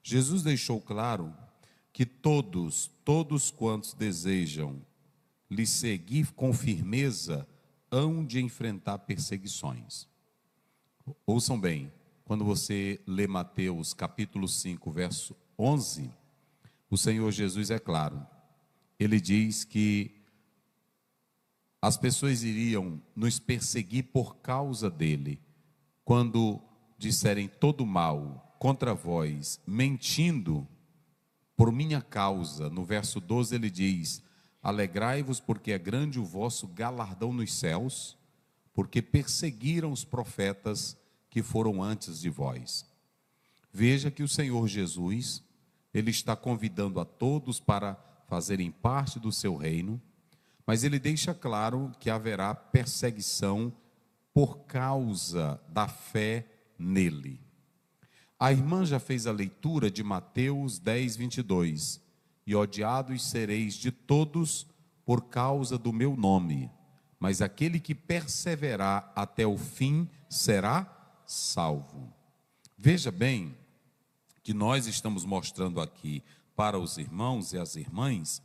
Jesus deixou claro que todos quantos desejam lhe seguir com firmeza, hão de enfrentar perseguições. Ouçam bem, quando você lê Mateus capítulo 5, verso 11, o Senhor Jesus é claro. Ele diz que as pessoas iriam nos perseguir por causa dele, quando disserem todo mal contra vós, mentindo por minha causa. No verso 12 ele diz: alegrai-vos, porque é grande o vosso galardão nos céus, porque perseguiram os profetas que foram antes de vós. Veja que o Senhor Jesus, ele está convidando a todos para fazerem parte do seu reino, mas ele deixa claro que haverá perseguição por causa da fé nele. A irmã já fez a leitura de Mateus 10, 22. E odiados sereis de todos por causa do meu nome, mas aquele que perseverar até o fim será salvo. Veja bem que nós estamos mostrando aqui para os irmãos e as irmãs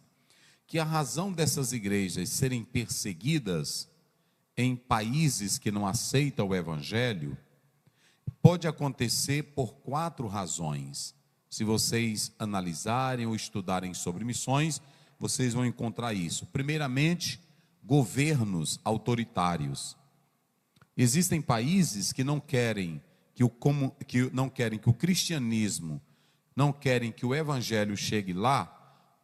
que a razão dessas igrejas serem perseguidas em países que não aceitam o evangelho pode acontecer por 4 razões. Se vocês analisarem ou estudarem sobre missões, vocês vão encontrar isso. Primeiramente, governos autoritários. Existem países que não querem que o cristianismo, não querem que o evangelho chegue lá,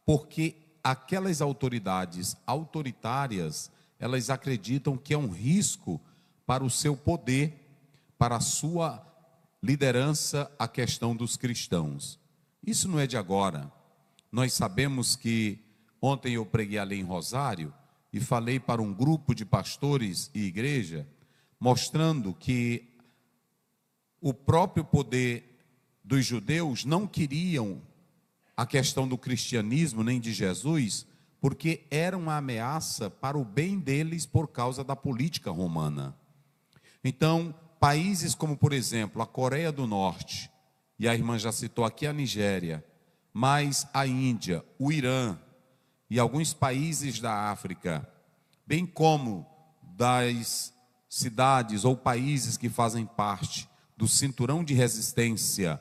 porque aquelas autoridades autoritárias, elas acreditam que é um risco para o seu poder, para a sua liderança, a questão dos cristãos. Isso não é de agora. Nós sabemos que ontem eu preguei ali em Rosário e falei para um grupo de pastores e igreja, mostrando que o próprio poder dos judeus não queriam a questão do cristianismo nem de Jesus, porque era uma ameaça para o bem deles por causa da política romana. Então, países como, por exemplo, a Coreia do Norte, e a irmã já citou aqui a Nigéria, mas a Índia, o Irã e alguns países da África, bem como das cidades ou países que fazem parte do cinturão de resistência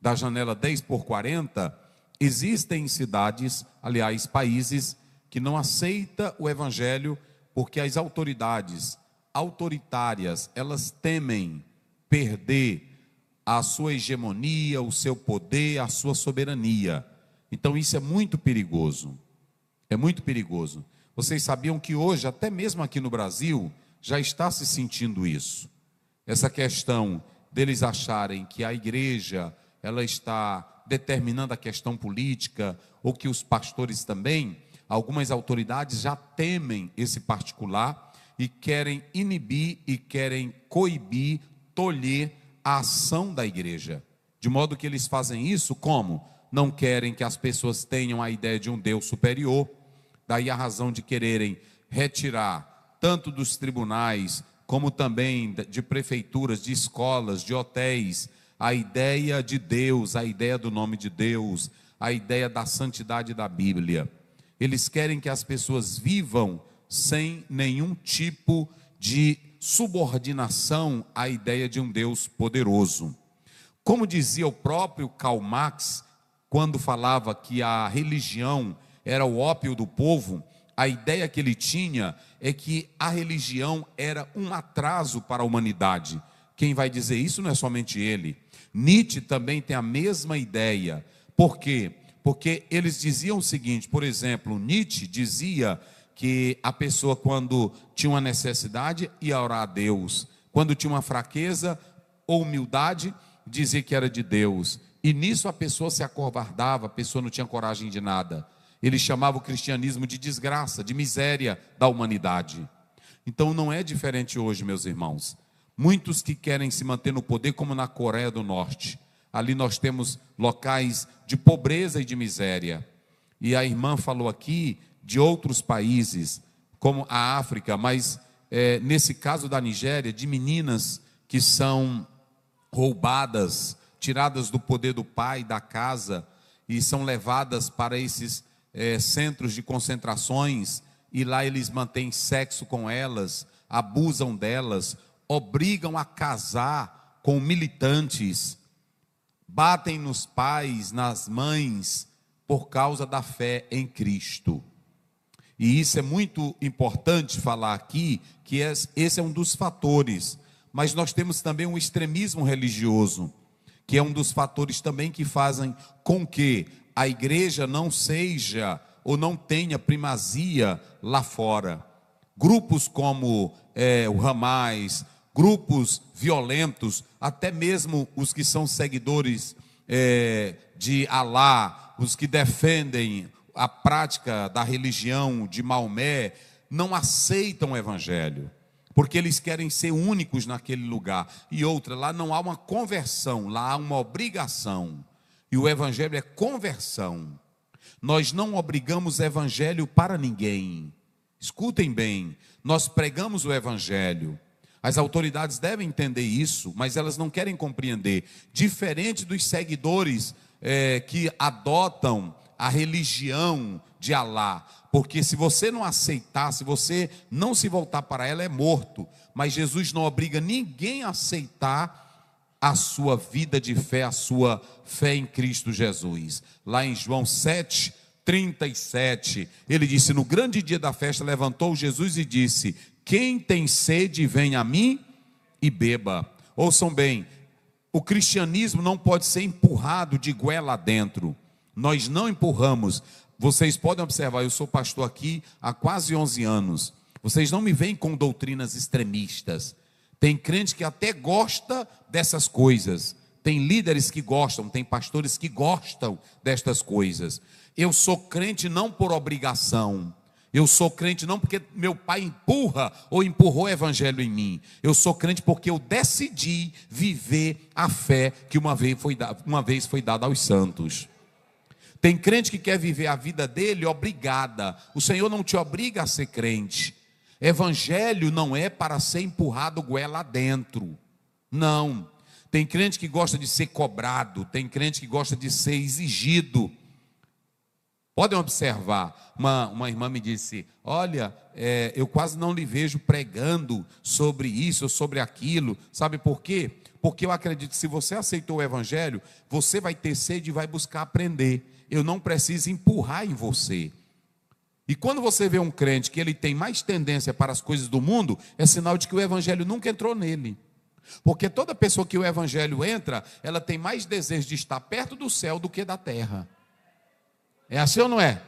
da janela 10x40, existem cidades, aliás, países que não aceitam o evangelho porque as autoridades autoritárias, elas temem perder a sua hegemonia, o seu poder, a sua soberania. Então isso é muito perigoso. É muito perigoso. Vocês sabiam que hoje, até mesmo aqui no Brasil, já está se sentindo isso. Essa questão deles acharem que a igreja, ela está determinando a questão política, ou que os pastores também, algumas autoridades já temem esse particular e querem inibir e querem coibir, tolher a ação da igreja. De modo que eles fazem isso como? Não querem que as pessoas tenham a ideia de um Deus superior, daí a razão de quererem retirar tanto dos tribunais, como também de prefeituras, de escolas, de hotéis, a ideia de Deus, a ideia do nome de Deus, a ideia da santidade da Bíblia. Eles querem que as pessoas vivam sem nenhum tipo de subordinação à ideia de um Deus poderoso. Como dizia o próprio Karl Marx, quando falava que a religião era o ópio do povo, a ideia que ele tinha é que a religião era um atraso para a humanidade. Quem vai dizer isso não é somente ele. Nietzsche também tem a mesma ideia. Por quê? Porque eles diziam o seguinte, por exemplo, Nietzsche dizia que a pessoa, quando tinha uma necessidade, ia orar a Deus. Quando tinha uma fraqueza ou humildade, dizia que era de Deus. E nisso a pessoa se acovardava, a pessoa não tinha coragem de nada. Ele chamava o cristianismo de desgraça, de miséria da humanidade. Então não é diferente hoje, meus irmãos. Muitos que querem se manter no poder, como na Coreia do Norte. Ali nós temos locais de pobreza e de miséria. E a irmã falou aqui de outros países, como a África, mas nesse caso da Nigéria, de meninas que são roubadas, tiradas do poder do pai, da casa, e são levadas para esses centros de concentrações, e lá eles mantêm sexo com elas, abusam delas, obrigam a casar com militantes, batem nos pais, nas mães, por causa da fé em Cristo. E isso é muito importante falar aqui, que esse é um dos fatores. Mas nós temos também um extremismo religioso, que é um dos fatores também que fazem com que a igreja não seja ou não tenha primazia lá fora. Grupos como o Hamas, grupos violentos, até mesmo os que são seguidores de Alá, os que defendem a prática da religião de Maomé, não aceitam o evangelho, porque eles querem ser únicos naquele lugar. E outra, lá não há uma conversão, lá há uma obrigação. E o evangelho é conversão. Nós não obrigamos evangelho para ninguém. Escutem bem, nós pregamos o evangelho. As autoridades devem entender isso, mas elas não querem compreender. Diferente dos seguidores que adotam a religião de Alá, porque se você não aceitar, se você não se voltar para ela, é morto. Mas Jesus não obriga ninguém a aceitar a sua vida de fé, a sua fé em Cristo Jesus. Lá em João 7:37, ele disse: no grande dia da festa, levantou Jesus e disse: quem tem sede, vem a mim e beba. Ouçam bem, o cristianismo não pode ser empurrado de goela adentro. Nós não empurramos. Vocês podem observar, eu sou pastor aqui há quase 11 anos. Vocês não me veem com doutrinas extremistas. Tem crente que até gosta dessas coisas. Tem líderes que gostam, tem pastores que gostam destas coisas. Eu sou crente não por obrigação. Eu sou crente não porque meu pai empurra ou empurrou o evangelho em mim. Eu sou crente porque eu decidi viver a fé que uma vez foi dada aos santos. Tem crente que quer viver a vida dele obrigada. O Senhor não te obriga a ser crente. Evangelho não é para ser empurrado goela adentro. Não. Tem crente que gosta de ser cobrado. Tem crente que gosta de ser exigido. Podem observar. Uma irmã me disse: olha, eu quase não lhe vejo pregando sobre isso ou sobre aquilo. Sabe por quê? Porque eu acredito que se você aceitou o evangelho, você vai ter sede e vai buscar aprender. Eu não preciso empurrar em você. E quando você vê um crente que ele tem mais tendência para as coisas do mundo, é sinal de que o evangelho nunca entrou nele. Porque toda pessoa que o evangelho entra, ela tem mais desejo de estar perto do céu do que da terra. É assim ou não é?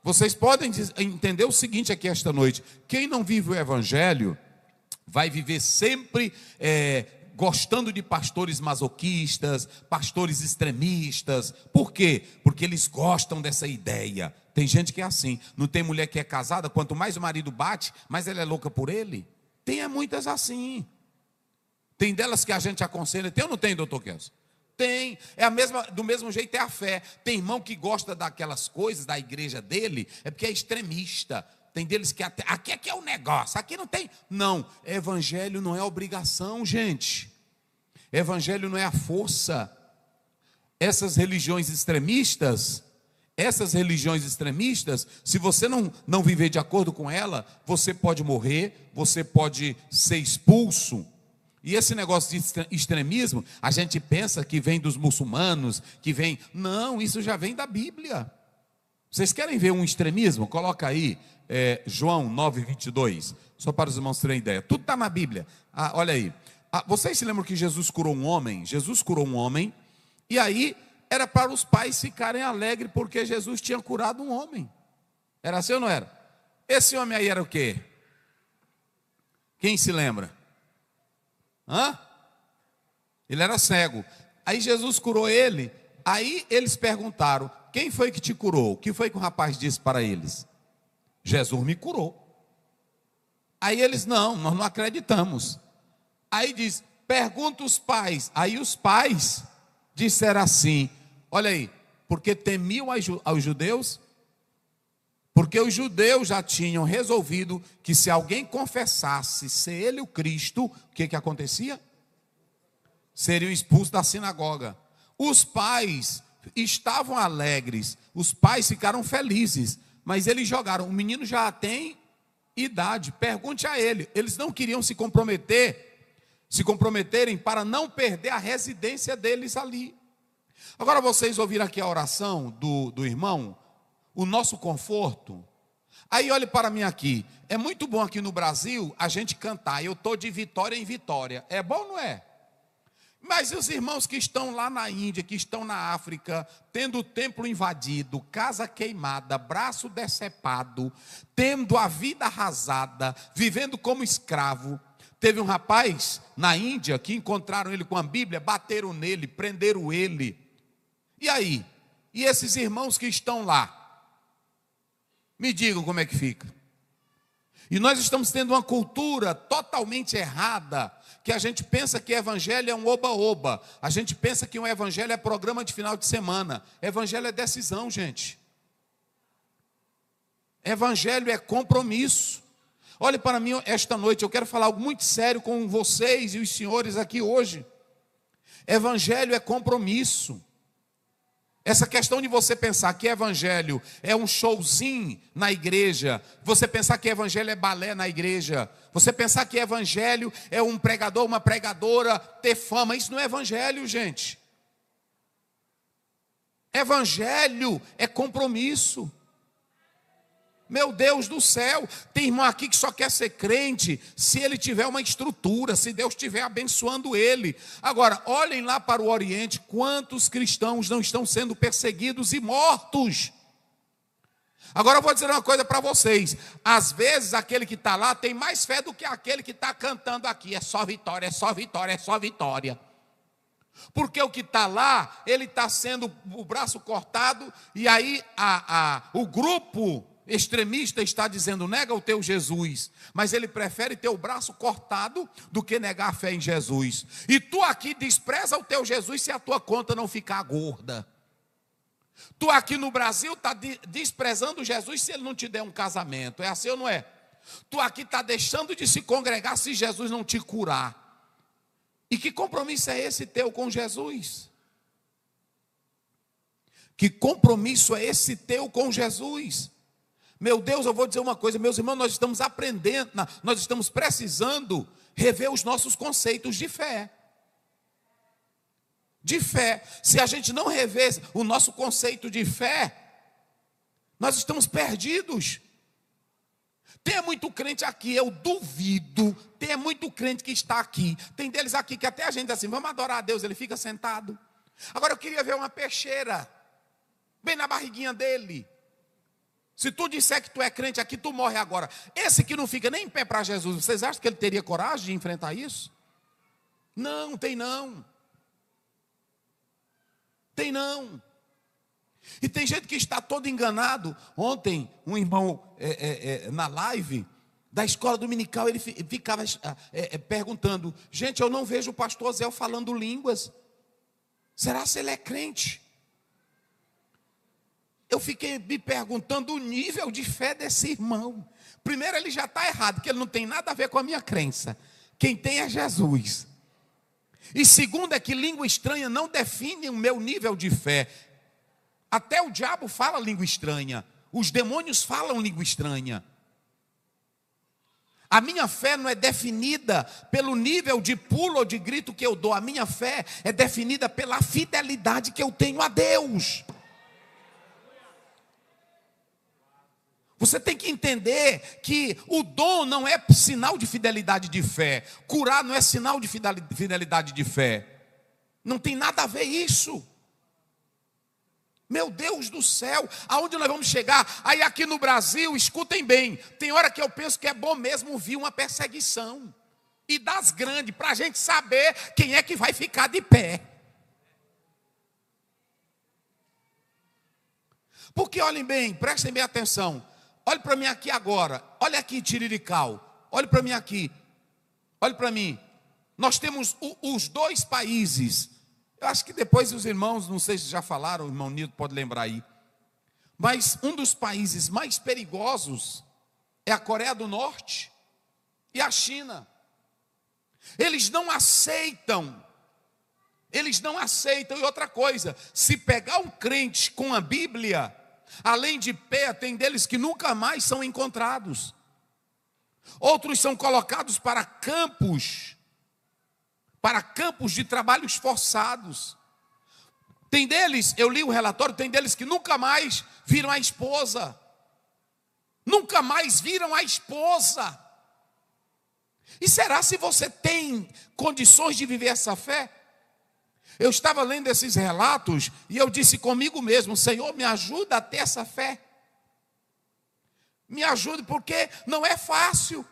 Vocês podem entender o seguinte aqui esta noite: quem não vive o evangelho vai viver sempre gostando de pastores masoquistas, pastores extremistas. Por quê? Porque eles gostam dessa ideia. Tem gente que é assim. Não tem mulher que é casada, quanto mais o marido bate, mais ela é louca por ele. Tem muitas assim. Tem delas que a gente aconselha. Tem ou não tem, doutor Kelso? Tem. Do mesmo jeito é a fé. Tem irmão que gosta daquelas coisas da igreja dele, é porque é extremista. Tem deles que aqui é que é o negócio, aqui não tem. Não, evangelho não é obrigação, gente. Evangelho não é a força. Essas religiões extremistas, se você não viver de acordo com ela, você pode morrer, você pode ser expulso. E esse negócio de extremismo, a gente pensa que vem dos muçulmanos, que vem... Não, isso já vem da Bíblia. Vocês querem ver um extremismo? Coloca aí, João 9:22, só para os irmãos terem ideia. Tudo está na Bíblia. Olha aí. Vocês se lembram que Jesus curou um homem? Jesus curou um homem, e aí era para os pais ficarem alegres, porque Jesus tinha curado um homem. Era assim ou não era? Esse homem aí era o quê? Quem se lembra? Ele era cego. Aí Jesus curou ele. Aí eles perguntaram: quem foi que te curou? O que foi que o rapaz disse para eles? Jesus me curou. Aí eles: nós não acreditamos. Aí diz: pergunta os pais. Aí os pais disseram assim: olha aí, porque temiam aos judeus? Porque os judeus já tinham resolvido que se alguém confessasse ser ele o Cristo, o que acontecia? seriam expulsos da sinagoga. Os pais estavam alegres, os pais ficaram felizes, mas eles jogaram. O menino já tem idade, pergunte a ele. Eles não queriam se comprometerem para não perder a residência deles ali. Agora vocês ouviram aqui a oração do irmão, o nosso conforto. Aí olhe para mim aqui, é muito bom aqui no Brasil a gente cantar, eu estou de vitória em vitória, é bom ou não é? Mas e os irmãos que estão lá na Índia, que estão na África, tendo o templo invadido, casa queimada, braço decepado, tendo a vida arrasada, vivendo como escravo. Teve um rapaz na Índia que encontraram ele com a Bíblia, bateram nele, prenderam ele. E aí? E esses irmãos que estão lá? Me digam como é que fica. E nós estamos tendo uma cultura totalmente errada, que a gente pensa que evangelho é um oba-oba. A gente pensa que um evangelho é programa de final de semana. Evangelho é decisão, gente. Evangelho é compromisso. Olhe para mim esta noite, eu quero falar algo muito sério com vocês e os senhores aqui hoje. Evangelho é compromisso. Essa questão de você pensar que evangelho é um showzinho na igreja, você pensar que evangelho é balé na igreja, você pensar que evangelho é um pregador, uma pregadora ter fama, isso não é evangelho, gente. Evangelho é compromisso. Meu Deus do céu, tem irmão aqui que só quer ser crente se ele tiver uma estrutura, se Deus estiver abençoando ele. Agora, olhem lá para o Oriente, quantos cristãos não estão sendo perseguidos e mortos. Agora eu vou dizer uma coisa para vocês, às vezes aquele que está lá tem mais fé do que aquele que está cantando aqui, é só vitória, é só vitória, é só vitória. Porque o que está lá, ele está sendo o braço cortado, e aí o grupo extremista está dizendo, nega o teu Jesus, mas ele prefere ter o braço cortado do que negar a fé em Jesus. E tu aqui despreza o teu Jesus se a tua conta não ficar gorda. Tu aqui no Brasil está desprezando Jesus se ele não te der um casamento, é assim ou não é? Tu aqui está deixando de se congregar se Jesus não te curar. E que compromisso é esse teu com Jesus? Que compromisso é esse teu com Jesus? Meu Deus, eu vou dizer uma coisa, meus irmãos, nós estamos aprendendo, nós estamos precisando rever os nossos conceitos de fé. De fé. Se a gente não rever o nosso conceito de fé, nós estamos perdidos. Tem muito crente aqui, eu duvido, tem muito crente que está aqui, tem deles aqui que até a gente diz assim, vamos adorar a Deus, ele fica sentado. Agora eu queria ver uma peixeira, bem na barriguinha dele. Se tu disser que tu é crente aqui, tu morre agora. Esse que não fica nem em pé para Jesus, vocês acham que ele teria coragem de enfrentar isso? Não, tem não. Tem não. E tem gente que está todo enganado. Ontem, um irmão na live da escola dominical, ele ficava perguntando, gente, eu não vejo o pastor Zé falando línguas. Será se ele é crente? Eu fiquei me perguntando o nível de fé desse irmão. Primeiro, ele já está errado, porque ele não tem nada a ver com a minha crença. Quem tem é Jesus. E segundo, é que língua estranha não define o meu nível de fé. Até o diabo fala língua estranha. Os demônios falam língua estranha. A minha fé não é definida pelo nível de pulo ou de grito que eu dou. A minha fé é definida pela fidelidade que eu tenho a Deus. Você tem que entender que o dom não é sinal de fidelidade de fé. Curar não é sinal de fidelidade de fé. Não tem nada a ver isso. Meu Deus do céu, aonde nós vamos chegar? Aí aqui no Brasil, escutem bem, tem hora que eu penso que é bom mesmo vir uma perseguição. E das grandes, para a gente saber quem é que vai ficar de pé. Porque olhem bem, prestem bem atenção. Olhe para mim aqui agora. Olha aqui, Tirirical. Olhe para mim aqui. Olhe para mim. Nós temos os dois países. Eu acho que depois os irmãos, não sei se já falaram, o irmão Nildo pode lembrar aí. Mas um dos países mais perigosos é a Coreia do Norte e a China. Eles não aceitam Eles não aceitam. E outra coisa, se pegar um crente com a Bíblia, além de pé, tem deles que nunca mais são encontrados. Outros são colocados para campos de trabalhos forçados. Tem deles, eu li o relatório, tem deles que nunca mais viram a esposa. Nunca mais viram a esposa. E será se você tem condições de viver essa fé? Eu estava lendo esses relatos e eu disse comigo mesmo: Senhor, me ajuda a ter essa fé. Me ajude, porque não é fácil.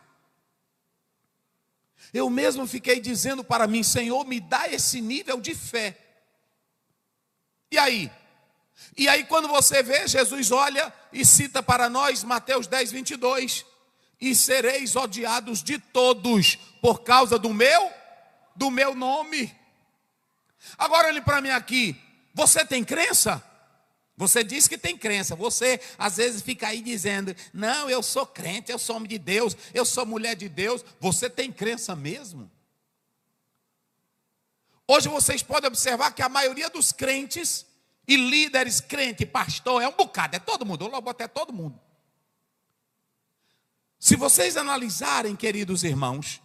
Eu mesmo fiquei dizendo para mim: Senhor, me dá esse nível de fé. E aí? E aí quando você vê, Jesus olha e cita para nós Mateus 10, 22. E sereis odiados de todos por causa do meu nome. Agora olhe para mim aqui. Você tem crença? Você diz que tem crença. Você às vezes fica aí dizendo: não, eu sou crente, eu sou homem de Deus, eu sou mulher de Deus. Você tem crença mesmo? Hoje vocês podem observar que a maioria dos crentes e líderes, crente, pastor, é um bocado, é todo mundo. Eu logo boto é todo mundo. Se vocês analisarem, queridos irmãos,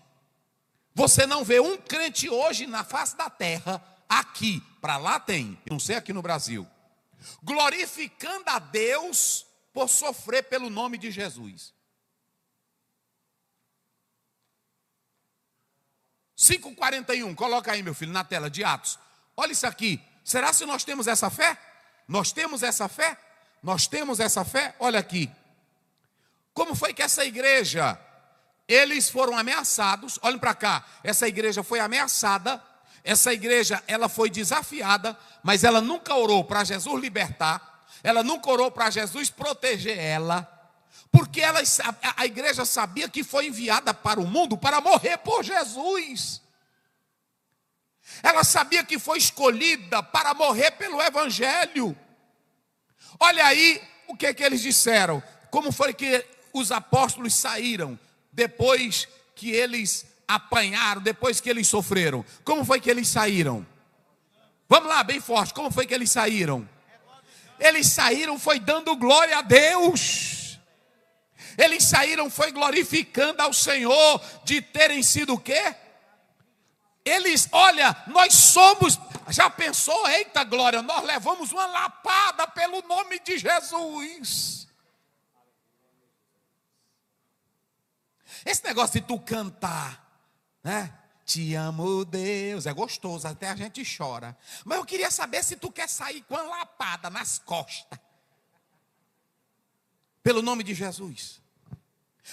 você não vê um crente hoje na face da terra, aqui, para lá tem, não sei aqui no Brasil, glorificando a Deus por sofrer pelo nome de Jesus. 5:41, coloca aí, meu filho, na tela de Atos. Olha isso aqui. Será se nós temos essa fé? Nós temos essa fé? Nós temos essa fé? Olha aqui. Como foi que essa igreja, eles foram ameaçados? Olhem para cá. Essa igreja foi ameaçada. Essa igreja, ela foi desafiada, mas ela nunca orou para Jesus libertar. Ela nunca orou para Jesus proteger ela. Porque a igreja sabia que foi enviada para o mundo para morrer por Jesus. Ela sabia que foi escolhida para morrer pelo Evangelho. Olha aí o que eles disseram. Como foi que os apóstolos saíram depois que eles apanharam, depois que eles sofreram? Como foi que eles saíram? Vamos lá, bem forte. Como foi que eles saíram? Eles saíram foi dando glória a Deus. Eles saíram foi glorificando ao Senhor de terem sido o quê? Eles, olha, nós somos, já pensou, eita glória, nós levamos uma lapada pelo nome de Jesus. Esse negócio de tu cantar, né? Te amo, Deus, é gostoso, até a gente chora. Mas eu queria saber se tu quer sair com uma lapada nas costas, pelo nome de Jesus.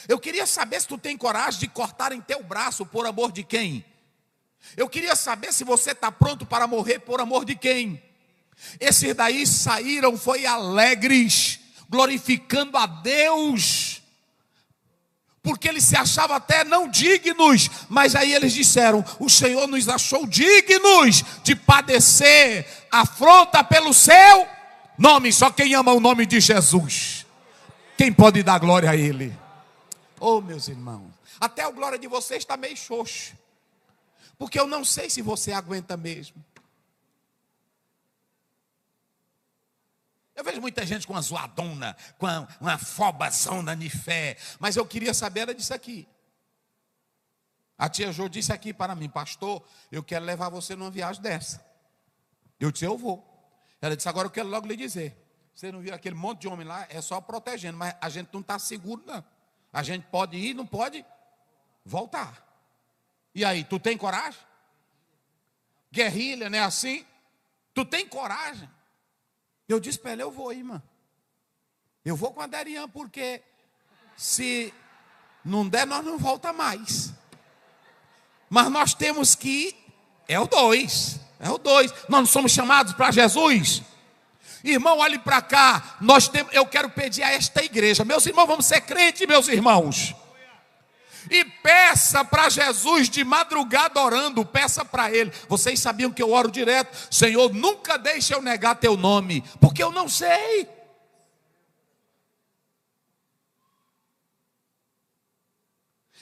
Eu queria saber se tu tem coragem de cortar em teu braço por amor de quem? Eu queria saber se você está pronto para morrer por amor de quem? Esses daí saíram, foi alegres, glorificando a Deus, porque eles se achavam até não dignos, mas aí eles disseram: o Senhor nos achou dignos de padecer afronta pelo seu nome. Só quem ama o nome de Jesus, quem pode dar glória a Ele? Oh, meus irmãos, até a glória de vocês está meio xoxo, porque eu não sei se você aguenta mesmo. Eu vejo muita gente com uma zoadona, com uma afobazona de fé, mas eu queria saber era disso aqui. A tia Jô disse aqui para mim: pastor, eu quero levar você numa viagem dessa. Eu disse: eu vou. Ela disse: agora eu quero logo lhe dizer, você não viu aquele monte de homem lá, é só protegendo, mas a gente não está seguro não. A gente pode ir, não pode voltar. E aí, tu tem coragem? Guerrilha, não é assim? Tu tem coragem? Eu disse para ela: eu vou, irmã. Eu vou com a Darian, porque se não der, nós não volta mais. Mas nós temos que ir. É o 2. É o 2. Nós não somos chamados para Jesus. Irmão, olhe para cá. Eu quero pedir a esta igreja. Meus irmãos, vamos ser crentes, meus irmãos. E peça para Jesus de madrugada orando, peça para Ele. Vocês sabiam que eu oro direto: Senhor, nunca deixe eu negar teu nome, porque eu não sei.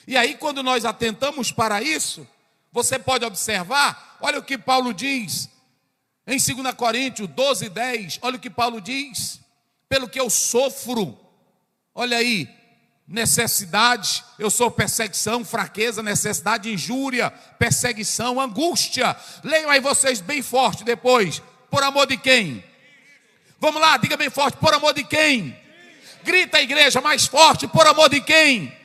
E aí quando nós atentamos para isso, você pode observar, olha o que Paulo diz Em 2 Coríntios 12, 10, olha o que Paulo diz: pelo que eu sofro, olha aí, necessidade, eu sou perseguição, fraqueza, necessidade, injúria, perseguição, angústia. Leiam aí vocês bem forte depois. Por amor de quem? Vamos lá, diga bem forte, por amor de quem? Grita a igreja mais forte, por amor de quem?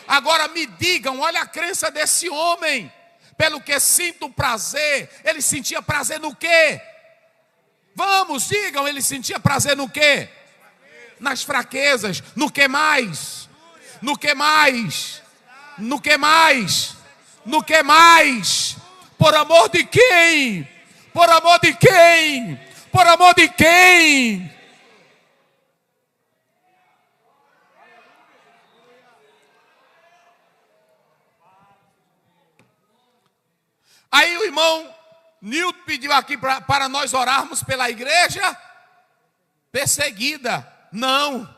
Agora me digam, olha a crença desse homem. Pelo que sinto prazer, ele sentia prazer no quê? Vamos, digam, ele sentia prazer no quê? Nas fraquezas. No que mais? No que mais? No que mais? No que mais? Por amor de quem? Por amor de quem? Por amor de quem? Aí o irmão Nilton pediu aqui para nós orarmos pela igreja perseguida. Não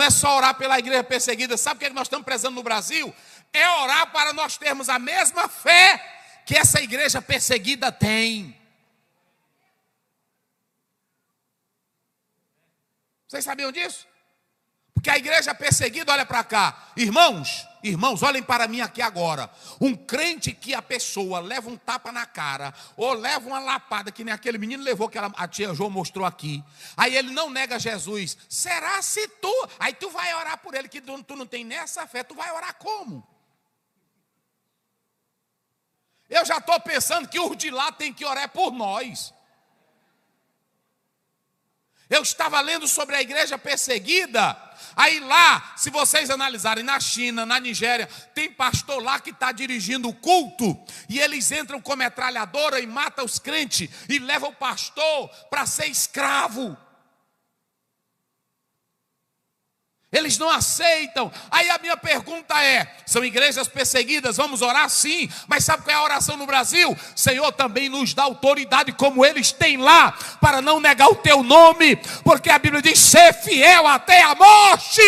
é só orar pela igreja perseguida. Sabe o que nós estamos prezando no Brasil? É orar para nós termos a mesma fé que essa igreja perseguida tem. Vocês sabiam disso? Porque a igreja perseguida, olha para cá, irmãos, olhem para mim aqui agora. Um crente que a pessoa leva um tapa na cara, ou leva uma lapada, que nem aquele menino levou, que a tia João mostrou aqui. Aí ele não nega Jesus. Será se tu? Aí tu vai orar por ele, que tu não tem nessa fé, tu vai orar como? Eu já estou pensando que os de lá tem que orar por nós. Eu estava lendo sobre a igreja perseguida. Aí lá, se vocês analisarem, na China, na Nigéria, tem pastor lá que está dirigindo o culto, e eles entram com metralhadora e matam os crentes, e levam o pastor para ser escravo. Eles não aceitam. Aí a minha pergunta é: são igrejas perseguidas? Vamos orar? Sim. Mas sabe qual é a oração no Brasil? Senhor, também nos dá autoridade como eles têm lá, para não negar o teu nome, porque a Bíblia diz: ser fiel até a morte.